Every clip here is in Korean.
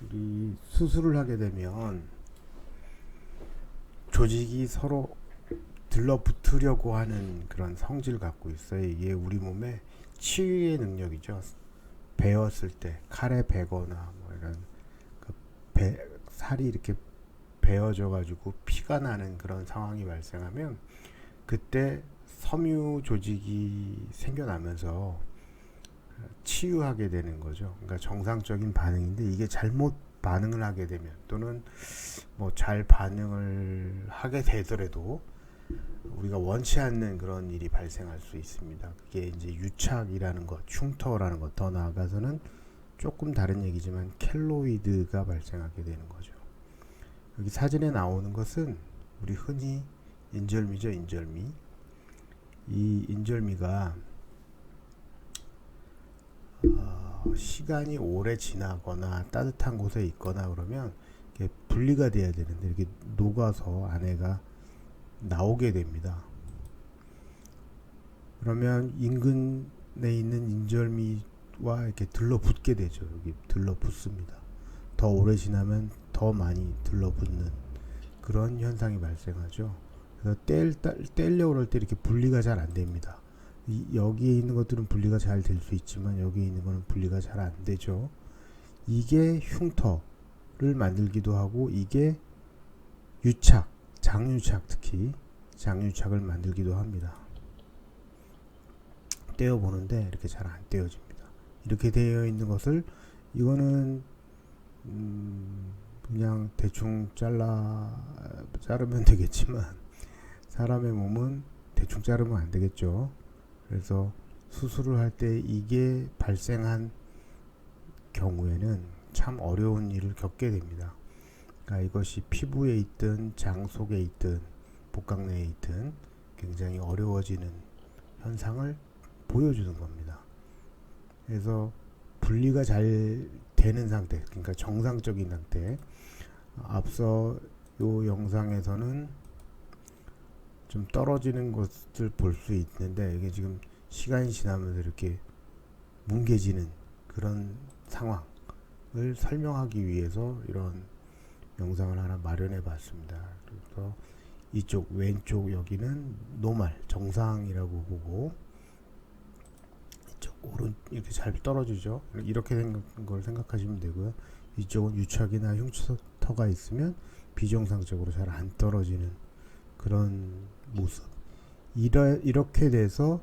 우리 수술을 하게 되면 조직이 서로 들러붙으려고 하는 그런 성질을 갖고 있어요. 이게 우리 몸의 치유의 능력이죠. 베었을 때 칼에 베거나 뭐 이런 그 살이 이렇게 베어져 가지고 피가 나는 그런 상황이 발생하면 그때 섬유 조직이 생겨나면서 치유하게 되는 거죠. 그러니까 정상적인 반응인데 이게 잘못 반응을 하게 되면 또는 뭐 잘 반응을 하게 되더라도 우리가 원치 않는 그런 일이 발생할 수 있습니다. 그게 이제 유착이라는 것, 흉터라는 것, 더 나아가서는 조금 다른 얘기지만 켈로이드가 발생하게 되는 거죠. 여기 사진에 나오는 것은 우리 흔히 인절미죠, 인절미. 이 인절미가 시간이 오래 지나거나 따뜻한 곳에 있거나 그러면 이렇게 분리가 돼야 되는데 이렇게 녹아서 안에가 나오게 됩니다. 그러면 인근에 있는 인절미와 이렇게 들러붙게 되죠. 여기 들러붙습니다. 더 오래 지나면 더 많이 들러붙는 그런 현상이 발생하죠. 그래서 떼려고 그럴 때 이렇게 분리가 잘 안 됩니다. 여기에 있는 것들은 분리가 잘 될 수 있지만 여기에 있는 것은 분리가 잘 안 되죠. 이게 흉터를 만들기도 하고 이게 유착, 장유착 특히 장유착을 만들기도 합니다. 떼어보는데 이렇게 잘 안 떼어집니다. 이렇게 되어 있는 것을 이거는 그냥 대충 자르면 되겠지만 사람의 몸은 대충 자르면 안 되겠죠. 그래서 수술을 할 때 이게 발생한 경우에는 참 어려운 일을 겪게 됩니다. 그러니까 이것이 피부에 있든 장 속에 있든 복강 내에 있든 굉장히 어려워지는 현상을 보여주는 겁니다. 그래서 분리가 잘 되는 상태, 그러니까 정상적인 상태. 앞서 이 영상에서는 좀 떨어지는 것을 볼 수 있는데 이게 지금 시간이 지나면서 이렇게 뭉개지는 그런 상황을 설명하기 위해서 이런 영상을 하나 마련해 봤습니다. 그래서 이쪽 왼쪽 여기는 노말 정상이라고 보고 이쪽 오른 이렇게 잘 떨어지죠. 이렇게 된 걸 생각하시면 되고요. 이쪽은 유착이나 흉터가 있으면 비정상적으로 잘 안 떨어지는 그런 모습. 이렇게 돼서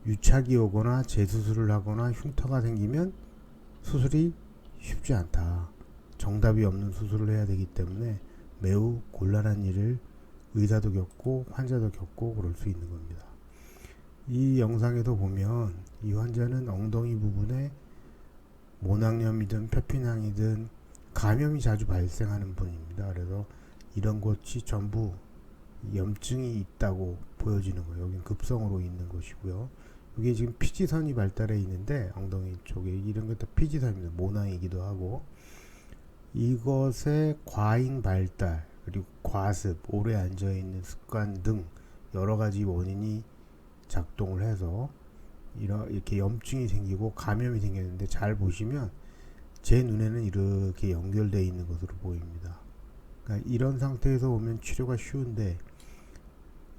유착이 오거나 재수술을 하거나 흉터가 생기면 수술이 쉽지 않다. 정답이 없는 수술을 해야 되기 때문에 매우 곤란한 일을 의사도 겪고 환자도 겪고 그럴 수 있는 겁니다. 이 영상에도 보면 이 환자는 엉덩이 부분에 모낭염이든 페피낭이든 감염이 자주 발생하는 분입니다. 그래서 이런 것이 전부 염증이 있다고 보여지는 거예요. 여긴 급성으로 있는 것이고요. 이게 지금 피지선이 발달해 있는데 엉덩이 쪽에 이런 것도 피지선입니다. 모낭이기도 하고 이것의 과잉 발달 그리고 과습, 오래 앉아 있는 습관 등 여러 가지 원인이 작동을 해서 이렇게 염증이 생기고 감염이 생겼는데 잘 보시면 제 눈에는 이렇게 연결되어 있는 것으로 보입니다. 그러니까 이런 상태에서 오면 치료가 쉬운데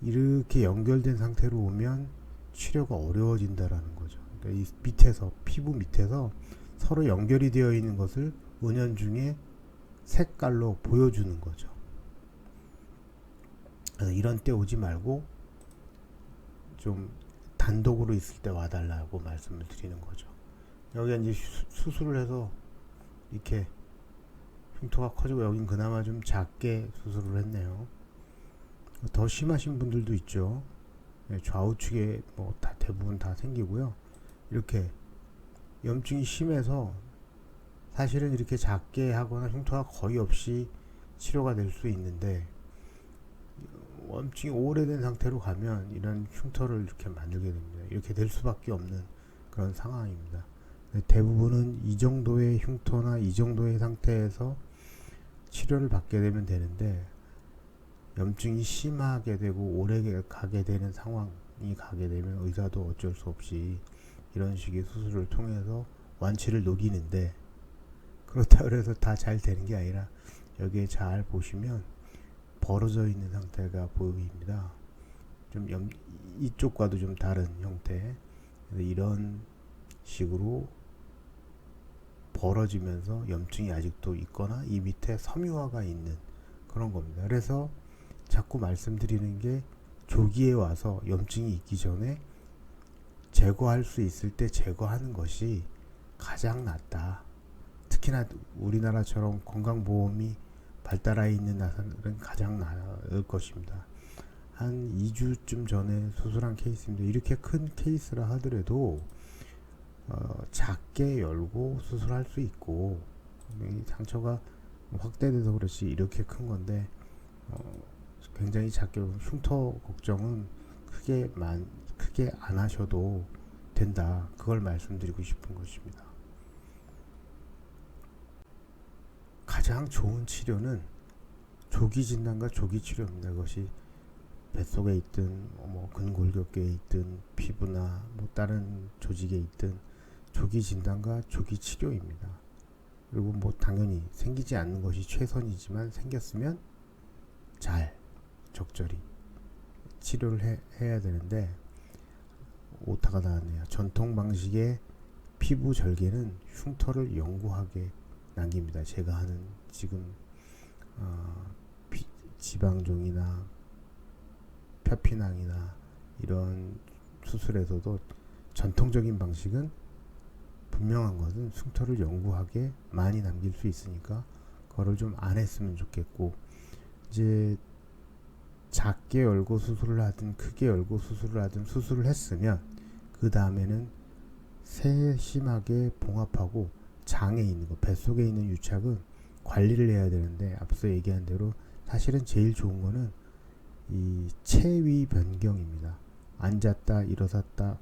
이렇게 연결된 상태로 오면 치료가 어려워진다라는 거죠. 그러니까 이 밑에서 피부 밑에서 서로 연결이 되어 있는 것을 은연중에 색깔로 보여주는 거죠. 그래서 이런 때 오지 말고 좀 단독으로 있을 때 와달라고 말씀을 드리는 거죠. 여기 이제 수술을 해서 이렇게 흉터가 커지고 여긴 그나마 좀 작게 수술을 했네요. 더 심하신 분들도 있죠. 좌우측에 뭐 다 대부분 다 생기고요. 이렇게 염증이 심해서 사실은 이렇게 작게 하거나 흉터가 거의 없이 치료가 될 수 있는데 염증이 오래된 상태로 가면 이런 흉터를 이렇게 만들게 됩니다. 이렇게 될 수밖에 없는 그런 상황입니다. 대부분은 이 정도의 흉터나 이 정도의 상태에서 치료를 받게 되면 되는데 염증이 심하게 되고 오래 가게 되는 상황이 가게 되면 의사도 어쩔 수 없이 이런 식의 수술을 통해서 완치를 노리는데 그렇다 그래서 다 잘 되는 게 아니라 여기에 잘 보시면 벌어져 있는 상태가 보입니다. 좀 이쪽과도 좀 다른 형태. 이런 식으로 벌어지면서 염증이 아직도 있거나 이 밑에 섬유화가 있는 그런 겁니다. 그래서 자꾸 말씀드리는 게 조기에 와서 염증이 있기 전에 제거할 수 있을 때 제거하는 것이 가장 낫다. 특히나 우리나라처럼 건강보험이 발달해 있는 나라는 가장 나을 것입니다. 한 2주쯤 전에 수술한 케이스입니다. 이렇게 큰 케이스라 하더라도 작게 열고 수술할 수 있고, 이 상처가 확대돼서 그렇지 이렇게 큰 건데 굉장히 작게 흉터 걱정은 크게 안 하셔도 된다. 그걸 말씀드리고 싶은 것입니다. 가장 좋은 치료는 조기 진단과 조기 치료입니다. 그것이 뱃속에 있든 근골격계에 있든 피부나 다른 조직에 있든 조기 진단과 조기 치료입니다. 그리고 당연히 생기지 않는 것이 최선이지만 생겼으면 잘 적절히 치료를 해야 되는데 오타가 나왔네요. 전통 방식의 피부 절개는 흉터를 영구하게 남깁니다. 제가 하는 지금 지방종이나 표피낭이나 이런 수술에서도 전통적인 방식은 분명한 것은 흉터를 영구하게 많이 남길 수 있으니까 그거를 좀 안 했으면 좋겠고, 이제 작게 열고 수술을 하든 크게 열고 수술을 하든 수술을 했으면 그 다음에는 세심하게 봉합하고 장에 있는 거, 뱃속에 있는 유착은 관리를 해야 되는데, 앞서 얘기한 대로 사실은 제일 좋은 거는 이 체위 변경입니다. 앉았다 일어섰다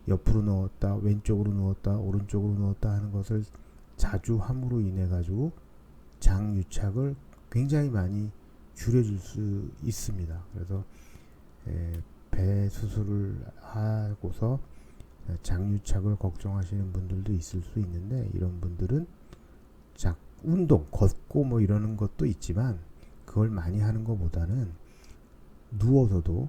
옆으로 누웠다 왼쪽으로 누웠다 오른쪽으로 누웠다 하는 것을 자주 함으로 인해 가지고 장 유착을 굉장히 많이 줄여줄 수 있습니다. 그래서 배 수술을 하고서 장유착을 걱정하시는 분들도 있을 수 있는데, 이런 분들은 운동, 걷고 이러는 것도 있지만 그걸 많이 하는 것보다는 누워서도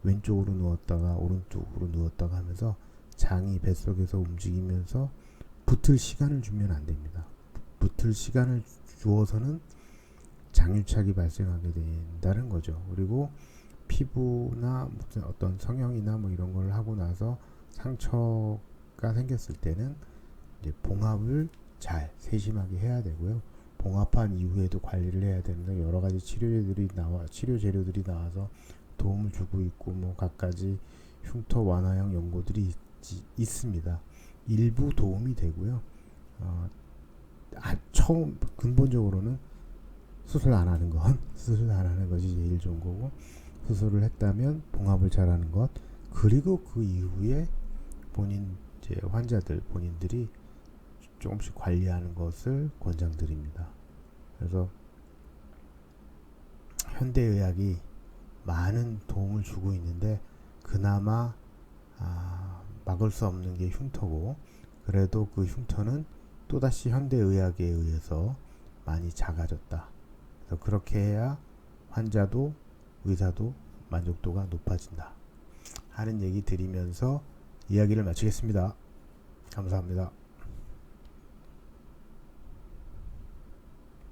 왼쪽으로 누웠다가 오른쪽으로 누웠다가 하면서 장이 뱃속에서 움직이면서 붙을 시간을 주면 안 됩니다. 붙을 시간을 주어서는 장유착이 발생하게 된다는 거죠. 그리고 피부나 무슨 어떤 성형이나 이런 걸 하고 나서 상처가 생겼을 때는 이제 봉합을 잘 세심하게 해야 되고요. 봉합한 이후에도 관리를 해야 되는데 여러 가지 치료 재료들이 나와서 도움을 주고 있고 갖가지 흉터 완화형 연고들이 있습니다. 일부 도움이 되고요. 처음 근본적으로는 수술 안 하는 것이 제일 좋은 거고, 수술을 했다면 봉합을 잘하는 것, 그리고 그 이후에 환자들 본인들이 조금씩 관리하는 것을 권장드립니다. 그래서 현대의학이 많은 도움을 주고 있는데 그나마 막을 수 없는 게 흉터고, 그래도 그 흉터는 또다시 현대의학에 의해서 많이 작아졌다. 그래서 그렇게 해야 환자도 의사도 만족도가 높아진다 하는 얘기 드리면서 이야기를 마치겠습니다. 감사합니다.